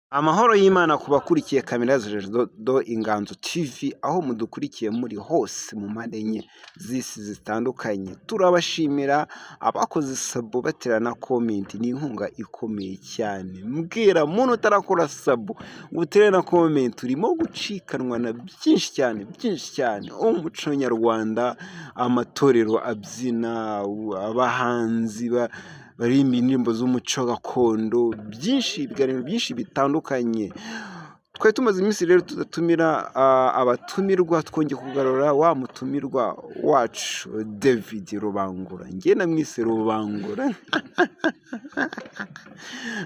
Amahoro y'Imana ku bakurikiye Kamera do Inganzo TV, aho mudukurikiye muri hose mu mpande enye z'isi zitandukanye. Turabashimira abakoze sabo batera na comment, ni inkunga ikomeye cyane. Mbwira muntu utarakora sabo utere na comment, urimo gucikanwa na byinshi cyane umuco nyarwanda, amatorero abyina, abahanzi barimba indirimbo z'umuco gakondo, ibiganiro byinshi bitandukanye. Twari tumaze iminsi rero tudatumira abatumirwa, twongeye kugarura wa mutumirwa wacu David Rubangura. Njye namwise Rubangura.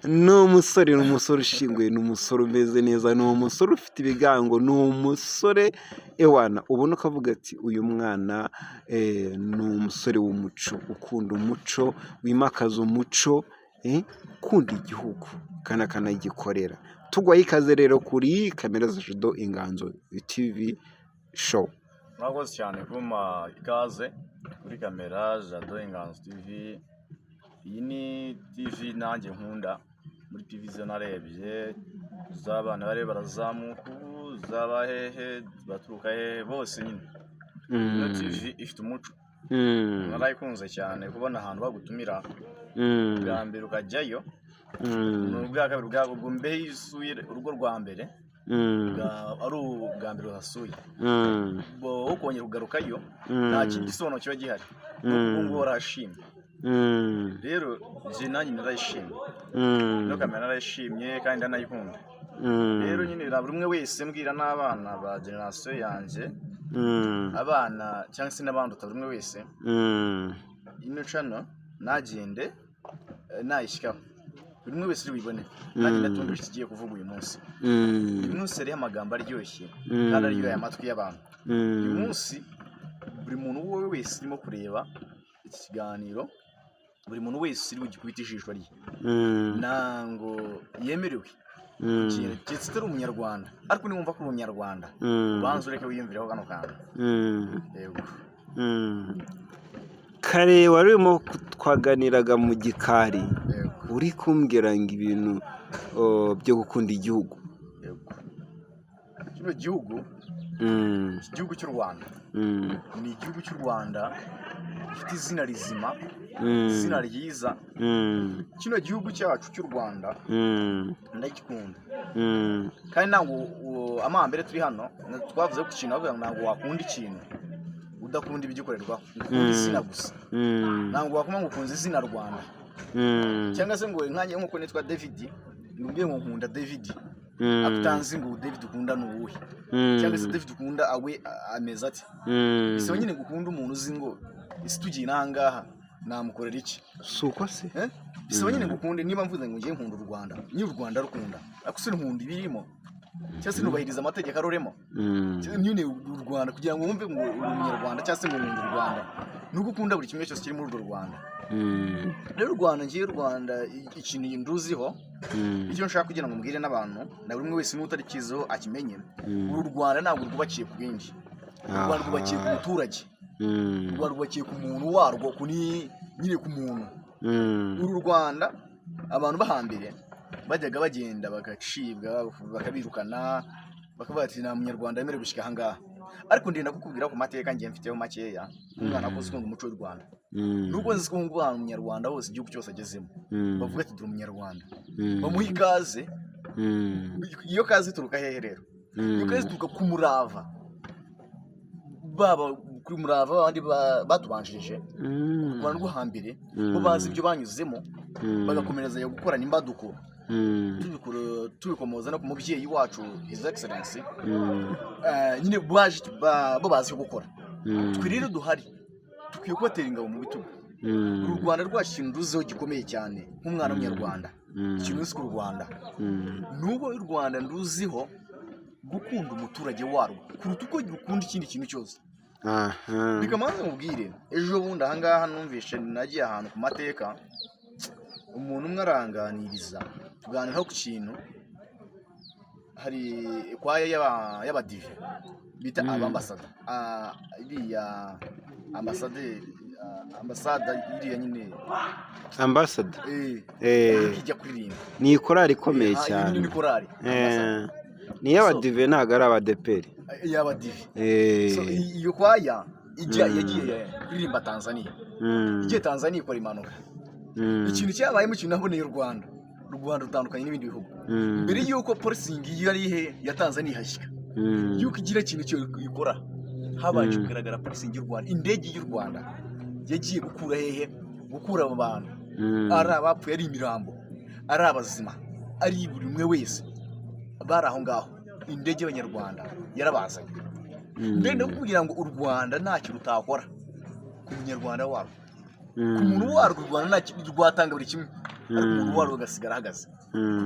Ni umusore ushinguye, ni umusore umeze neza, ni umusore ufite ibigango, ni umusore ewana ubona ukavuga ati uyu mwana ni umusore w'umuco, ukunda umuco, wimakaza umuco, ukunda igihugu kandi akanagikorera. Tugwaye ikaze rero kuri Kamera do Inganzo TV show. Mwakoze cyane kuma ikaze kuri Kamera do Inganzo TV. Iyi ni TV nanjye nkunda, muri TV zo narebye z'abana bare barazamuka, z'abahehe baturuka hehe bose nyine. Iyo TV ifite umuco, narayikunze cyane kubona ahantu bagutumira bwa mbere ukajyayo, n'ubwa kabiri bwa mbere yisuye urugo rwa mbere, ari ubwa mbere uhasuye, bo ukongera kugarukayo nta kindi gisobanuro kiba gihari, n'ubwo warashimye. Rero je nanjye narayishimye, no Kamera narayishimye kandi ndanayikunda. Rero nyine buri umwe wese mbwira n'abana ba generation yanjye, abana cyangwa se n'abandi buri umwe wese ino channel nagende nayishikaho, buri umwe wese wibone nanjye natumvise ikigiye kuvuga uyu munsi. Uyu munsi ari amagambo aryoshye kandi aryoheye amatwi y'abantu. Uyu munsi buri muntu wowe wese urimo kureba iki kiganiro, buri muntu wese uri gukubita ijisho rye, nango yemerewe keretse utari umunyarwanda, ariko niwumva ko uri umunyarwanda banza ureke wiyumvireho kano kantu. Yego kare warimo twaganiraga mu gikari, uri kumbwira ngo ibintu byo gukunda igihugu. Kino gihugu, igihugu cy'u Rwanda, ni igihugu cy'u Rwanda gifite izina rizima, izina ryiza. Kino gihugu cyacu cy'u Rwanda ndagikunda, kandi ntabwo amambere turi hano twavuze ku kintu, avuga ntabwo wakunda ikintu udakunda ibigikorerwaho, ukunda izina gusa. Ntabwo wakoma ngo ukunze izina Rwanda, cyangwa se ngo nkanjye nk'uko nitwa David nubwiye ngo nkunda David, akutanzi ngo David ukunda n'uwuhe, cyangwa se David ukunda awe ameze ati. Bisaba nyine gukunda umuntu uzi ngo isi tugiye n'ahangaha namukorera iki, suko se bisaba nyine gukunde. Niba mvuze ngo ngiye nkunda u Rwanda, ni u Rwanda rukunda, ariko se nkunda ibirimo, cyangwa se nubahiriza amategeko aroremo nyine u Rwanda, kugira ngo wumve ngo uri umunyarwanda cyangwa se ngo nkunda u Rwanda, nuko ukunda buri kimwe cyose kiri muri urwo Rwanda. Rero u Rwanda, ngiye u Rwanda ikintu nduziho, icyo nshaka kugira ngo mbwire n'abantu na buri umwe wese n'utarikizeho akimenye, uru Rwanda ntabwo rwubakiye ku bindi, u Rwanda rwubakiye ku muturage, u Rwanda rwubakiye ku muntu warwo, nyine ku muntu. Uru Rwanda abantu bahambere bajyaga bagenda bagacibwa bakabirukana, bakavuga ati nta munyarwanda yemerewe gushyika ahangaha. Ariko ndenda kukubwira ku mateka ngiye mfiteho makeya, umwana akoze ukunda umuco w'u Rwanda. Nubwo nzi ko ngo umunyarwanda wose igihugu cyose agezemo bavuga ati dore umunyarwanda, bamuha ikaze. Iyo kaze ituruka hehe rero? Iyo kaze ituruka ku murava, baba kuri murava abandi batubanjirije u Rwanda rwo hambere, bo bazi ibyo banyuzemo bagakomereza yo gukorana imbaduko, tubikomoza no ku mubyeyi wacu His Excellency. Nyine bo bazi gukora. Twe rero duhari tukwiye kubatera ingabo mu bitugu. U Rwanda rwacu ikintu ruziho gikomeye cyane nk'umwana w'umunyarwanda, ikintu uzi ku Rwanda, n'ubwo u Rwanda nduziho gukunda umuturage warwo kuruta uko rukunda ikindi kintu cyose. Bikamanza mubwire, ejo bundi ahangaha numvishe nagiye ahantu ku mateka, umuntu umwe aranganiriza tuganiraho ku kintu, hari kwaya y'abadive bita abambasada, iriya ambasade ambasada iriya nyine ambasada ijya kuririmba ni korali ikomeye iyi cyane ni korali ni iy'abadive ntabwo ari abadeperi y'abadive iyo kwaya yagiye kuririmba Tanzania igiye Tanzania ikora impanuka ikintu cyabayemo ikintu naboneye u Rwanda rutandukanye n'ibindi bihugu mbere y'uko polisingi yari ya Tanzania ihashyika y'uko igira ikintu cyo ikora habanje kugaragara polisingi y'u Rwanda indege y'u Rwanda yagiye gukura abo bantu ari abapfuye ari imirambo ari abazima ari buri umwe wese bari aho ngaho indege y'abanyarwanda yarabazanye ndende kugira ngo u Rwanda ntacyo rutakora ku munyarwanda warwo ku muntu warwo u Rwanda ntacyo rwatanga buri kimwe ariko umuntu warwo agasigara ahagaze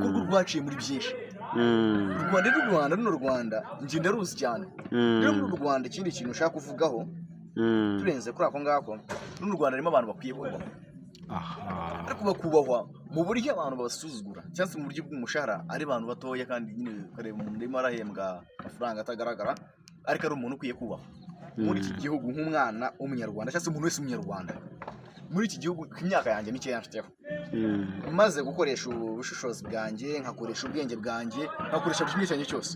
kuko rwo rwaciye muri byinshi u Rwanda njye ndaruzi cyane rero muri u Rwanda ikindi kintu ushaka kuvugaho turenze kuri ako ngako n'u Rwanda harimo abantu bakwiye kubahwa ariko bakubahwa mu buryo abantu babasuzugura cyangwa se mu buryo bw'umushahara ari abantu batoya kandi nyine ukareba umuntu urimo arahembwa amafaranga atagaragara ariko ari umuntu ukwiye kubahwa muri iki gihugu nk'umwana w'umunyarwanda cyangwa se umuntu wese w'umunyarwanda muri iki gihugu imyaka yanjye mikeya mfiteho maze gukoresha ubushishozi bwanjye nkakoresha ubwenge bwanjye nkakoresha buri kimwe cyanjye cyose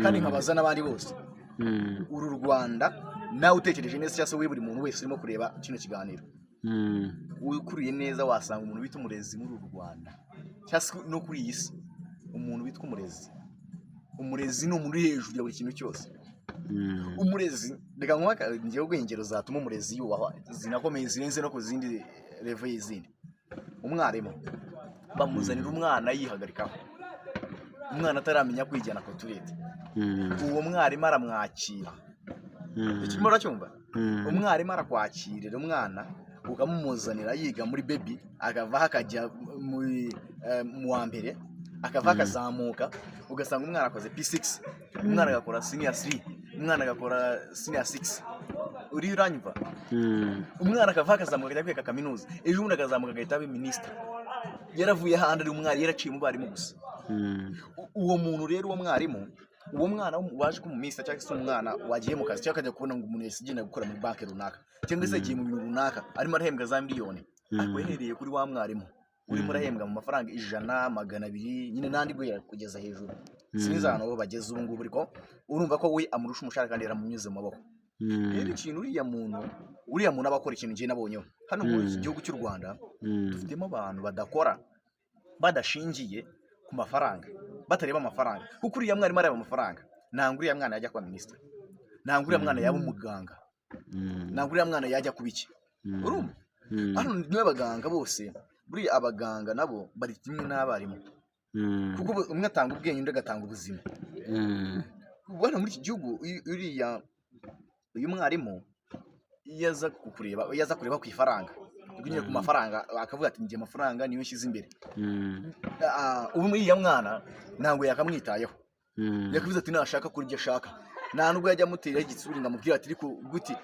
kandi nkabaza n'abandi bose uru Rwanda nawe utekereje neza cyangwa se we buri muntu wese urimo kureba kino kiganiro ukuriye neza wasanga umuntu bita umurezi muri uru Rwanda cyangwa se no kuri iyi si umuntu witwa umurezi ni umuntu uri hejuru ya buri kintu cyose umurezi reka nkwaka ngiye ubwengero zatuma umurezi yubahwa zinakomeye zirenze no ku zindi level y'izindi umwarimu bamuzanira umwana yihagarikaho umwana ataramenya kwijyana ku turete uwo mwarimu aramwakira ikimara cyumva umwarimu arakwakirira umwana ukamumuzanira yiga muri baby akava akajya mu wa mbere akava akazamuka ugasanga umwana akoze P6 umwana agakora senior 3 umwana agakora senior 6 uri uranyumva umwana akava akazamuka akajya kwiga kaminuza ejo ubundi akazamuka agahita aba minisitiri yaravuye ahandi ari umwari yaraciye mu barimu gusa uwo muntu rero uwo mwarimu uwo mwana waje ku minsi cyangwa se umwana wagiye mu kazi cyangwa akajya kubona ngo umuntu yasigena gukora muri banki runaka cyangwa se agiye mu bintu runaka arimo arahembwa za miliyoni ariko yahereye kuri wa mwarimu urimo urahembwa mu mafaranga 100 200 nyine nandi guhera kugeza hejuru sinzi ahantu bo bageze ubu ngubu ariko urumva ko we amurusha umushahara kandi yaramunyuze mu maboko rero ikintu uriya muntu abakora ikintu ngiye nabonyeho hano mu gihugu cy'u Rwanda dufitemo abantu badakora badashingiye ku mafaranga batareba amafaranga kuko uriya mwarimu areba amafaranga ntabwo uriya mwana yajya kuba minisitiri ntabwo uriya mwana yaba umuganga ntabwo uriya mwana yajya kuba iki urumva hano niwe abaganga bose buriya abaganga nabo bari kimwe n'abarimu kuko umwe atanga ubwenge undi agatanga ubuzima hano muri iki gihugu uyu mwarimu yaza kureba ku ifaranga nyine ku mafaranga akavuga ati ngiye amafaranga niyo nshyize imbere ubu muri iya mwana ntabwo yakamwitayeho yakubiza ati nashaka kuri ibyo ashaka nta nubwo yajya amuteraho igitsuri ngo amubwire ati ariko guti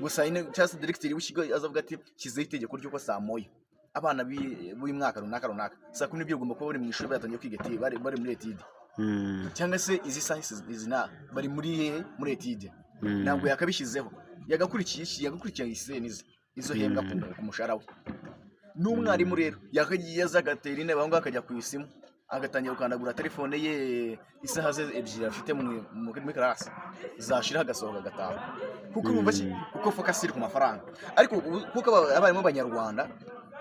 gusa cyangwa se diregiteri w'ikigo azavuga ati shyizeho itegeko ry'uko saa moya abana b'uyu mwaka runaka saa 10 n'ibyo ugomba kuba bari mu ishuri batangiye kwiga bari muri etide cyangwa se izi science bari muri etide ntabwo yakabishyizeho yagakurikiye izo hembwa ku mushahara we n'umwarimu rero yaza agatera intebe aho ngaho akajya ku isimu agatangira gukandagura telefone ye isaha ze ebyiri afite muri karasi zashira agasohoka agataha kuko urumva kuko focus iri ku mafaranga ariko kuko abarimu b'Abanyarwanda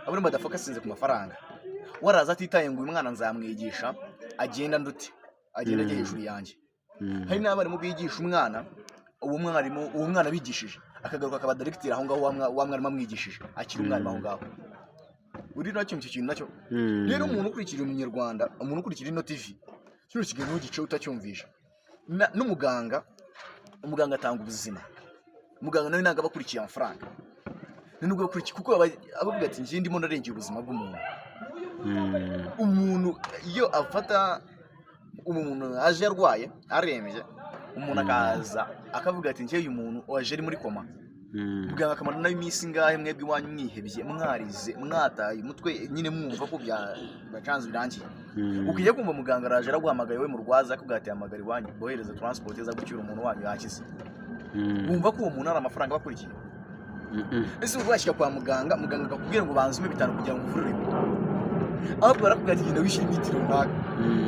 abarimu badafokasinze ku mafaranga waraza atitaye ngo uyu mwana nzamwigisha agenda ajya hejuru yanjye hari n'abarimu bigisha uwo mwana bigishije akagaruka akaba directeur aho ngaho wa mwarimu amwigishije akiri umwarimu aho ngaho uri nacyo kintu nacyo rero umuntu ukurikira umunyarwanda umuntu ukurikira ino TV kino kiganiro gice utacyumvisha n'umuganga atanga ubuzima umuganga nawe ntabwo abakurikiye amafaranga nubwo bakurikiye kuko abavuga ati ngiye ndimo narengeye ubuzima bw'umuntu umuntu iyo afata umuntu aje arwaye arembye umuntu akaza akavuga ati ngiye uyu muntu waje ari muri koma muganga akamara nayo iminsi ngahe mwebwe iwanyu mwihebye mwarize mwataye umutwe nyine mwumva ko byacanze birangiye ukiye kumva muganga araje araguhamagaye we mu rwaza akubwira ati hamagara iwanyu bohereza transport iza gucyura umuntu wanyu yakize wumva ko uwo muntu ari amafaranga bakurikiye ese ubwo washyika kwa muganga akakubwira ngo banzume bitanu kugira ngo uvurwe ahubwo barakubwira ati genda wishyura imiti runaka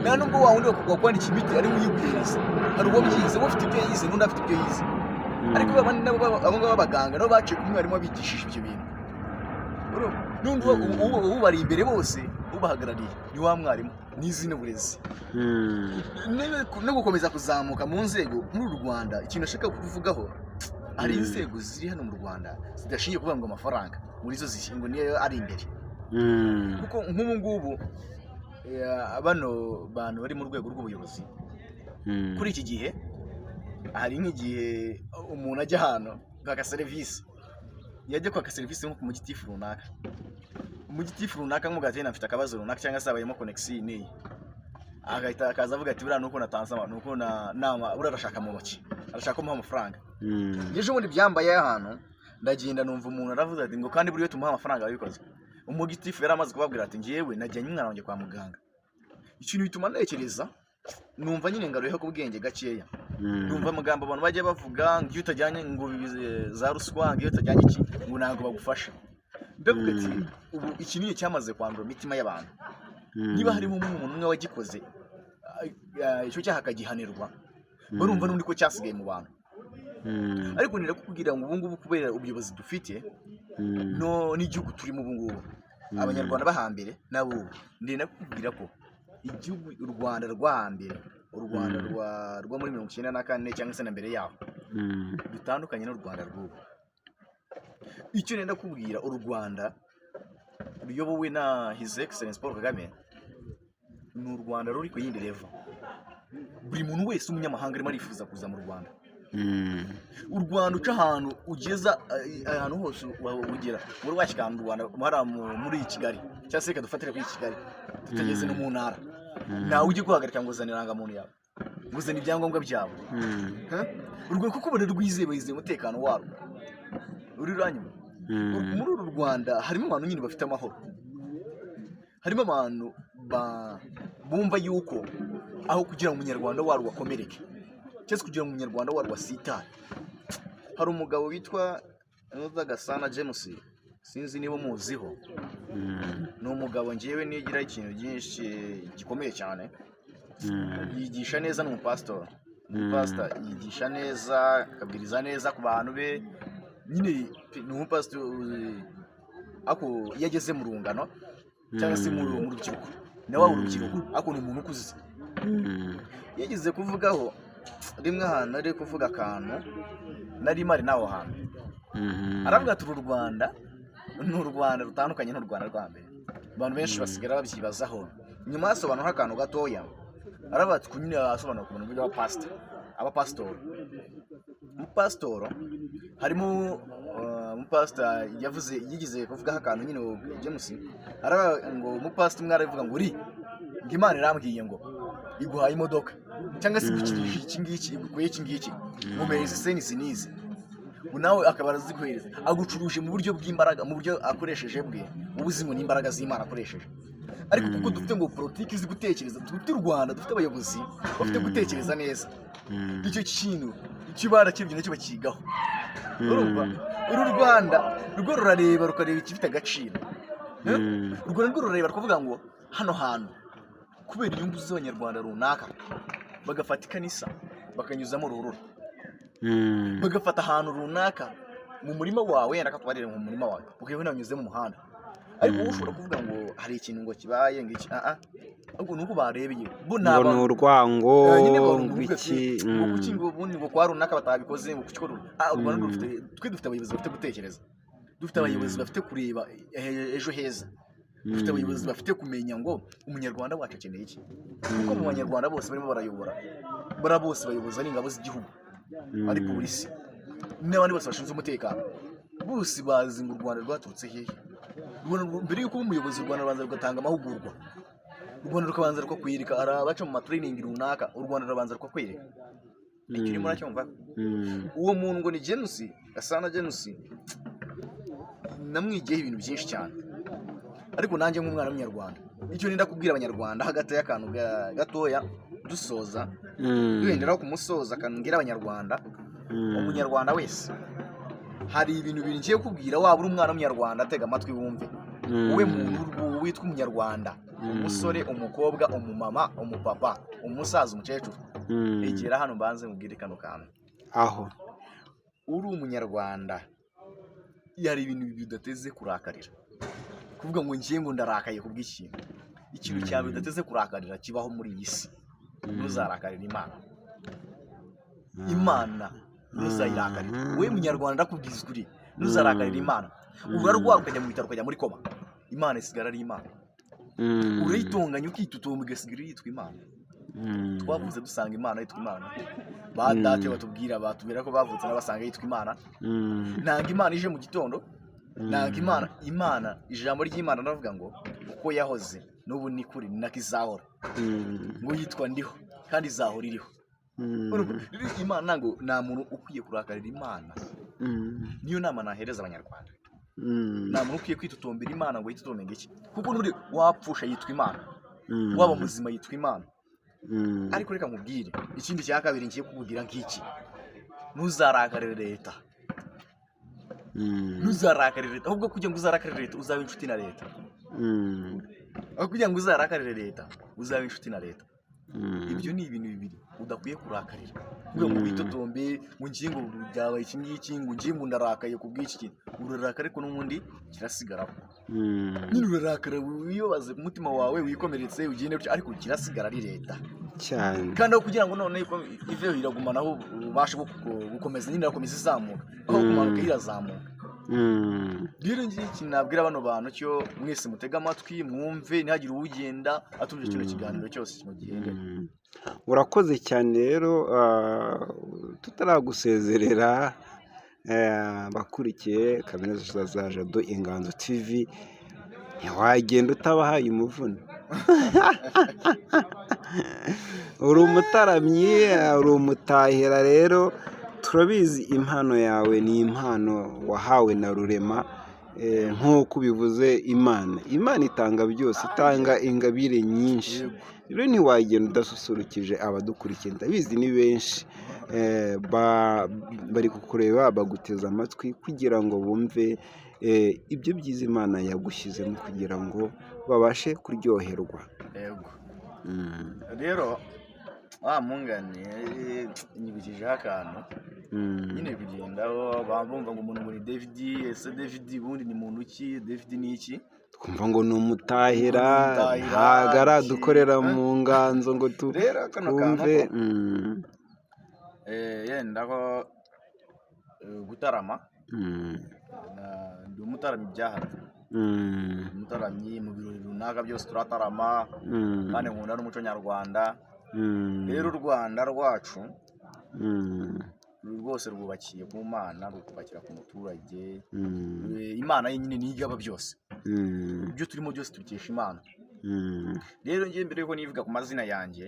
nta nubwo wa wundi wakwandikiye imiti ari uyiguhereza hari uwo byize ufite ibyo yize n'undi afite ibyo yize ariko abandi nabo abo ngabo b'abaganga nabo baciye ku mwarimu wabigishije ibyo bintu n'undi ubari imbere bose ubahagarariye ni wa mwarimu n'izina burezi no gukomeza kuzamuka mu nzego muri uru Rwanda ikintu ashaka kuvugaho hari inzego ziri hano mu Rwanda zidashingiye kuvuga ngo amafaranga muri zo zishingo niyo ari imbere kuko nk'ubu ngubu bano bantu bari mu rwego rw'ubuyobozi kuri iki gihe hari nk'igihe umuntu ajya hano kwaka serivisi yajya kwaka serivisi nko mu gitifu runaka nk'umugati afite akabazo runaka cyangwa se abayemo connection n'iyi agahita akaza avuga ati buriya nuko natanze abantu nuko nama buriya arashaka mu ntoki arashaka kumuha amafaranga ejo bundi byambaye ahantu ndagenda numva umuntu aravuze ati ngo kandi buriya tumuha amafaranga abikoze umugitifu yari amaze kubabwira ati ngiyewe najyanye umwana wanjye kwa muganga ikintu bituma ntekereza numva nyine ngaruyeho ku bwenge gakeya numva amagambo abantu bajya bavuga ngo iyo utajyanye ngo za ruswa ngo iyo utajyanye iki ngo ntabwo bagufasha ndavuga ati ubu iki niyo cyamaze kwandura imitima y'abantu niba harimo umuntu umwe wagikoze icyo cyaha akagihanirwa barumva n'undi ko cyasigaye mu bantu ariko nirakubwira ngo ubu ngubu kubera ubuyobozi dufite n'igihugu turimo ubu ngubu abanyarwanda bahambere nabo ndenda kubwira ko igihugu u Rwanda rwahambere u Rwanda rwa muri 1994 cyangwa se na mbere yaho dutandukanye n'u Rwanda rw'ubu icyo nenda kubwira u Rwanda ruyobowe na His Excellence Paul Kagame ni u Rwanda ruri ku yindi level buri muntu wese umunyamahanga arimo arifuza kuza mu Rwanda u Rwanda uca ahantu ugeza ahantu hose ugera muri washyikana u Rwanda muri Kigali cyangwa se kadufatire kuri Kigali tutageze no mu ntara nawe ujye guhagarika ngo uzane irangamuntu yawe uzane ibyangombwa byawe urwo kuko buri rwizeye umutekano warwo uri ranyuma muri uru Rwanda harimo abantu nyine bafite amahoro harimo abantu bumva yuko aho kugira ngo umunyarwanda warwo akomereke cyangwa kugira ngo umunyarwanda warwo asitare hari umugabo witwa Gasana James sinzi niba muziho ni umugabo ngewe nigira ikintu byinshi gikomeye cyane yigisha neza n'umupastor yigisha neza akabwiriza neza ku bantu be nyine ni umupastor ako yageze mu rungano cyangwa se mu rubyiruko nawe urubyiruko ako ni umuntu ukuze yageze kuvugaho rimwe ahantu ari kuvuga akantu nari mari naho hantu aravuga ati uru Rwanda ni u Rwanda rutandukanye n'u Rwanda rwa mbere abantu benshi basigara babyibazaho nyuma yasobanura akantu gatoya aravuga ati kunyine asobanura ku bintu by'abapasitoro umupasitoro harimo umupasitoro yigize kuvugaho akantu nyine James aravuga ngo umupasitoro umwe aravuga ngo uri ngo Imana irambwiye ngo iguhaye imodoka cyangwa se igukirisha iki ngiki igukuye iki ngiki mumereze senisi nizi nawe akaba araziguhereza agucuruje mu buryo bw'imbaraga mu buryo akoresheje bwe ubuzima n'imbaraga z'Imana akoresheje ariko kuko dufite ngo politiki izi gutekereza dufite u Rwanda dufite abayobozi bafite gutekereza neza icyo kintu ikibara cy'ibyo nacyo bakigaho urumva uru Rwanda rwo rurareba rukareba ikifite agaciro u Rwanda rwo rurareba rukavuga ngo hano hantu kubera inyungu z'abanyarwanda runaka bagafata ikanisa bakanyuzamo ruhurura bagafata ahantu runaka mu murima wawe yenda katwarire mu murima wawe ukabona unyuze mu muhanda ariko ushobora kuvuga ngo hari ikintu ngo kibaye ngo iki ahubwo nuko barebeye bo naba ngo urwango ngwiki ngo kuki ngo bundi ngo kwa runaka batabikoze ngo kuki ko Rwanda dufite abayobozi bafite gutekereza dufite abayobozi bafite kureba ejo heza dufite abayobozi bafite kumenya ngo umunyarwanda wacu akeneye iki kuko mu banyarwanda bose barimo barayobora bose bayoboza n'ingabo z'igihugu ari polisi n'abandi bose bashinzwe umutekano bose bazi ngo u Rwanda rwaturutse hehe mbere yuko umuyobozi w'u Rwanda rubanza rugatanga amahugurwa u Rwanda rukabanza rukakwereka abaca mu matraining runaka u Rwanda rubanza rukakwereka ikiri muri cyumva uwo muntu ngo ni James Gasana James namwigiye ibintu byinshi cyane ariko nanjye nk'umwana w'umunyarwanda icyo nenda kubwira abanyarwanda hagati y'akantu gatoya dusoza duhenderaho kumusoza akanubwira abanyarwanda umunyarwanda wese hari ibintu bibiri ngiye kubwira waba uri umwana w'umunyarwanda atega amatwi wumve wowe muntu witwa umunyarwanda umusore umukobwa umumama umupapa umusaza umukecuru egera hano mbanze mubwire kano kantu aho uri umunyarwanda hari ibintu bidateze kurakarira kuvuga ngo ngiye ngo ndarakaye kubw'ikintu ikintu cyawe bidateze kurakarira kibaho muri iyi si ntuzarakarira imana ntuzayirakarira wowe munyarwanda ndakubwiza ukuri ntuzarakarira imana urarwara ukajya mu bitaro ukajya muri koma imana isigara ari imana urayitunganya ukitutumba igasigara yitwa imana twavuze dusanga imana yitwa imana badate batubwira ko bavutse n'abasanga yitwa imana ntabwo imana ije mu gitondo ntabwo imana ijambo ry'imana ndavuga ngo uko yahoze n'ubu ni kuri ni nako izahora ngo yitwa ndiho kandi izahora iriho imana ntabwo nta muntu ukwiye kurakarira imana niyo nama nahereza abanyarwanda nta muntu ukwiye kwitutumbira imana ngo yitutumbe iki kuko n'uri wapfusha yitwa imana waba muzima yitwa imana ariko reka nkubwire ikindi cya kabiri ngiye kukubwira nk'iki ntuzarakarire leta ntuzarakarire leta ahubwo kugira ngo uzarakarire leta uzaba inshuti na leta aho kugira ngo uzarakarire leta uzaba inshuti na leta ibyo ni ibintu bibiri udakwiye kurakarira kugira ngo witotombe ngo ngiye ngo byabaye iki ngiki ngo ngiye ngo ndarakaye ku bw'iki kintu urarakara ariko n'ubundi kirasigaraho nyine urarakara wiyobaze ku mutima wawe wikomeretse ugende ariko kirasigara ari leta cyane kandi aho kugira ngo none iveho iragumanaho ubashe gukomeza nyine irakomeza izamuka aho kumanuka irazamuka rero ngiye ikintu nabwira bano bantu cyo mwese mutega amatwi mwumve ntihagire uwugenda atumvise kino kiganiro cyose kino gihende urakoze cyane rero tutaragusezerera bakurikiye kaminuza za Jado Inganzo TV ntiwagenda utabahaye umuvune uri umutaramyi uri umutahira rero turabizi impano yawe ni impano wahawe na rurema nk'uko ubivuze imana itanga byose itanga ingabire nyinshi rero ntiwagenda udasusurukije abadukurikiye ndabizi ni benshi bari kukureba baguteza amatwi kugira ngo bumve ibyo byiza imana yagushyizemo kugira ngo babashe kuryoherwa rero mungane nyibikijeho akantu nyine kugendaho bumva ngo umuntu muri David ese David ubundi ni muntu ki David ni iki twumva ngo ni umutahira ntabwo aradukorera mu nganzo ngo twumve yenda ko gutarama ndi umutaramyi byahaze umutaramyi mu birori runaka byose turatarama kandi nkunda n'umuco nyarwanda rero u Rwanda rwacu rwose rwubakiye ku mana rukubakira ku muturage imana yenyine niyo igaba byose ibyo turimo byose tubikesha imana rero ngiye mbere yuko nivuga ku mazina yanjye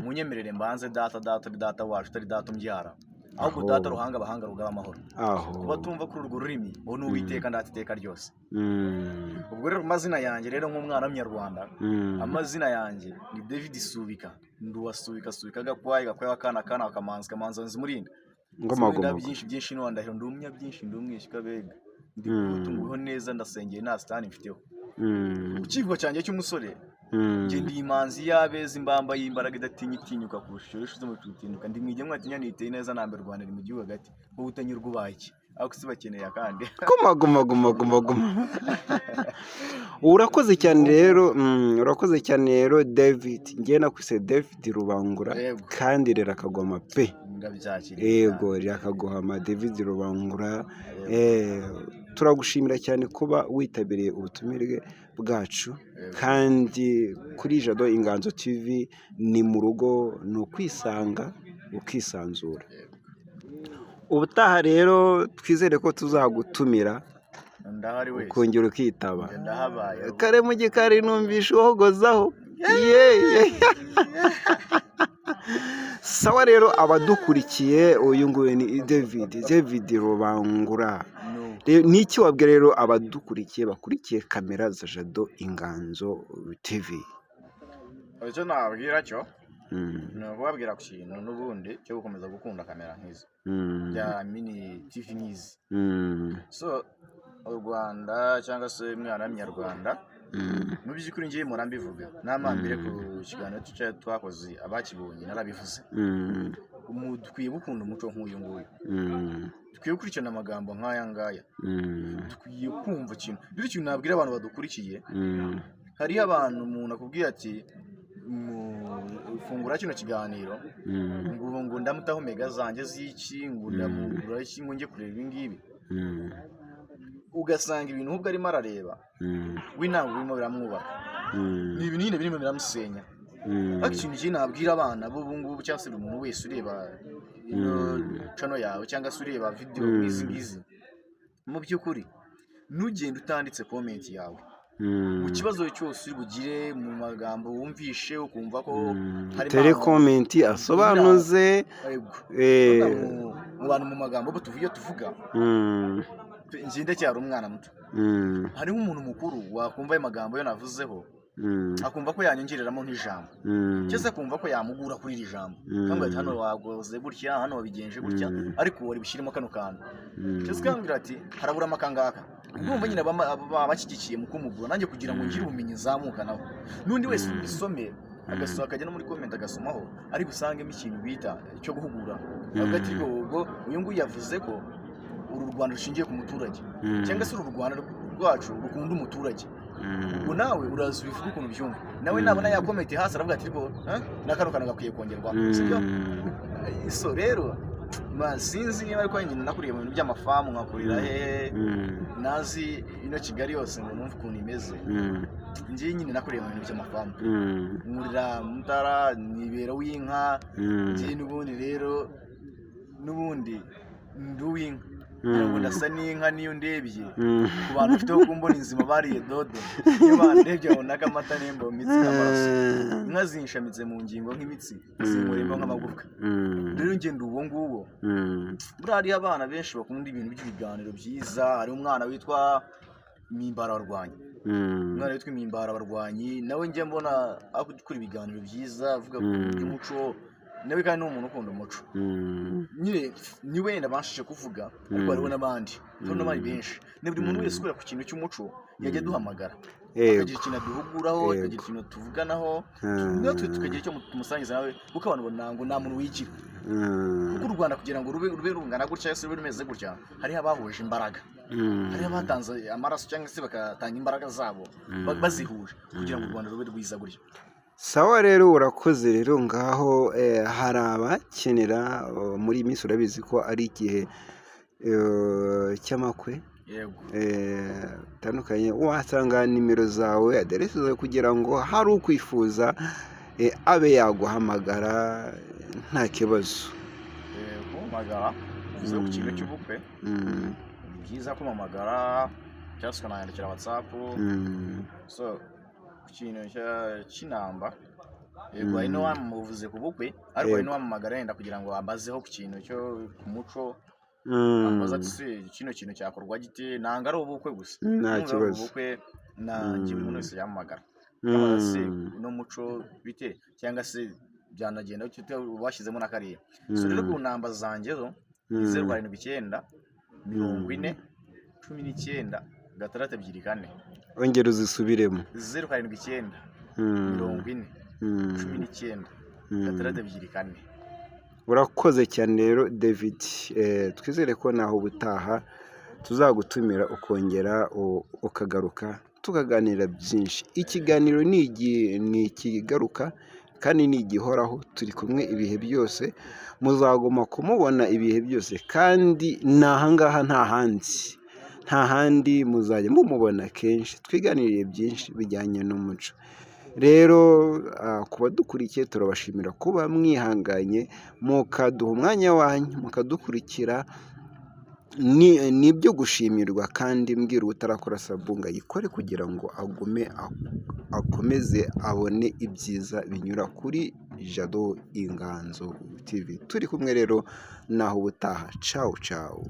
munyemerere mbanze data wacu utari data umbyara ahubwo data ruhanga abahanga rugaba amahoro kuba tumva kuri urwo rurimi uwo ni uwiteka ndatiteka ryose ubwo rero amazina yanjye rero nk'umwana w'umunyarwanda amazina yanjye ni David Subika nduwasubika gakwaye akana kamanza nzimurinda ngoma byinshi no ndahiro ndi umunyabyishi ndi umwishyika bega ndi gutunguho neza ndasengeye nta sitani mfiteho ukivuga cyanjye cy'umusore nge ndi imanzi y'abeza imbamba y'imbaraga idatinyitinyuka kurusha ishize mu tutinduka ndi mwige mwatinya niteye neza nambe Rwanda ri mu gihugu hagati ngo utanyurwa ubaki ako si bakeneye akandi guma urakoze cyane rero David ngiye nakwise David Rubangura kandi rero akagoma pe yego rakaguhama David Rubangura turagushimira cyane kuba witabiriye ubutumire bwacu kandi kuri Jado Inganzo TV ni mu rugo ni ukwisanga ukisanzura ubutaha rero twizere ko tuzagutumira ukongera ukitaba kare mu gikari numvisha uhogozaho sawa rero abadukurikiye uyu nguyu ni David Rubangura n'iki wabwira rero abadukurikiye bakurikiye kamera za Jado Inganzo TV icyo nabwira cyo ni ukubabwira ku kintu n'ubundi cyo gukomeza gukunda kamera nk'izo bya mini TV nk'izi. So u Rwanda cyangwa se umwana w'Umunyarwanda mu by'ukuri ngiye mpora mbivuga n'amambere ku kiganiro twakoze abakibonye narabivuze. Dukwiye gukunda umuco nk'uyu nguyu, dukwiye gukurikirana amagambo nk'aya ngaya, dukwiye kumva ikintu. Rero ikintu nabwira abantu badukurikiye, hariyo abantu umuntu akubwira ati fungura kino kiganiro ngo ndamutaho mega zanjye z'iki ngo ndamugura iki ngo njye kureba ibi ngibi, ugasanga ibintu ahubwo arimo arareba we ntabwo birimo biramwubaka, ni ibintu nyine birimo biramusenya. Ariko ikintu kimwe nabwira abana b'ubu ngubu cyangwa se buri muntu wese ureba ino channel yawe cyangwa se ureba video nk'izi ngizi, mu by'ukuri ntugende utanditse comment yawe mu kibazo cyose uri bugire mu magambo wumvishe ukumva ko hari tere comment asobanuze mu bantu mu magambo bo tuvuga ngende cyari umwana muto, hariho umuntu mukuru wakumva ayo magambo yo navuzeho akumva ko yanyongereramo nk'ijambo cyese akumva ko yamugura kuri iri jambo kandi ati hano wagoze gutya hano wabigenje gutya ariko wari bushyiremo kano kantu cyese kambwira ati harabura amakangaka ndumva nyine abashyigikiye mu kumugura nanjye kugira ngo ngire ubumenyi nzamuka naho n'undi wese ubisome agasohoka akajya no muri comment agasomaho ari busangemo ikintu bita cyo guhugura hagati ubwo uyu nguyu yavuze ko uru Rwanda rushingiye ku muturage cyangwa se uru Rwanda rwacu rukunda umuturage. Ubwo nawe urazi bivuga ukuntu byumva nawe nabona ya comment hasi aravuga ati rwo nakano kana gakwiye kongerwa sibyo. So rero sinzi niba ariko nyine nakuriye mu bintu by'amafamu nkakurira nazi ino Kigali yose ngo numva ukuntu imeze, ngiye nyine nakuriye mu bintu by'amafamu nkurira Mutara nibera w'inka ngiye n'ubundi rero n'ubundi nduw'inka ngo ndasa n'inka niyo ndebye ku bantu bafite kumbona inzima bariye dodo iyo bandebye babona ko amata n'imbo mitsi n'amaraso inka zinshamitse mu ngingo nk'imitsi zinkoremba nk'amagufwa. Rero ngende uwo nguwo buriya abana benshi bakunda ibintu by'ibiganiro byiza. Hari umwana witwa Mimbara Barwanyi, umwana witwa Mimbara Barwanyi nawe njye mbona akora ibiganiro byiza avuga ku by'umuco nawe kandi n'umuntu ukunda umuco nyine ni wenda bashije kuvuga ariko hariho n'abandi benshi. Ni buri muntu wese ukora ku kintu cy'umuco yajya duhamagara akagira ikintu aduhuguraho akagira ikintu tuvuganaho natwe tukagira icyo tumusangiza nawe kuko abantu ngo nta muntu wigira kuko u Rwanda kugira ngo rube rungana gutya se rube rumeze gutya hariho abahuje imbaraga, hariho abatanze amaraso cyangwa se bagatanga imbaraga zabo bazihuje kugira ngo u Rwanda rube rwiza gutya. Sawa rero urakoze rero ngaho hari abakenera muri iyi minsi urabizi ko ari igihe cy'amakwe bitandukanye wasanga nimero zawe aderesi zawe kugira ngo hari ukwifuza abe yaguhamagara nta kibazo. Kumpamagara uze ku kintu cy'ubukwe ni byiza kumpamagara cyangwa se ukananyandikira WhatsApp. So ikintu cy'inamba yego ari no wamuvuze ku bukwe ariko ari no wamamagara yenda kugira ngo ambazeho ku kintu cyo ku muco ambaza ati kino kintu cyakorwa gite nanga ari ubukwe gusa nta kibazo ubukwe nanjye buri muntu wese yamamagara amaze no muco bite cyangwa se byanagenda ufite washyizemo na kariya. So rero ku namba zanjye zo 079 40 19 624 ongera uzisubiremo 079 40 19 624. Urakoze cyane rero David, twizere ko naho ubutaha tuzagutumira ukongera ukagaruka tukaganira byinshi. Ikiganiro ni ikigaruka kandi ni igihoraho, turi kumwe ibihe byose, muzagoma kumubona ibihe byose kandi nahangaha nta handi muzajya mumubona kenshi, twiganiriye byinshi bijyanye n'umuco. Rero kuba dukurikiye turabashimira kuba mwihanganye mukaduha umwanya wanyu mukadukurikira, nibyo gushimirwa kandi mbwira utarakora sabunga yikore kugira ngo akomeze abone ibyiza binyura kuri Jado Inganzo TV. Turi kumwe rero naho ubutaha, ciao ciao.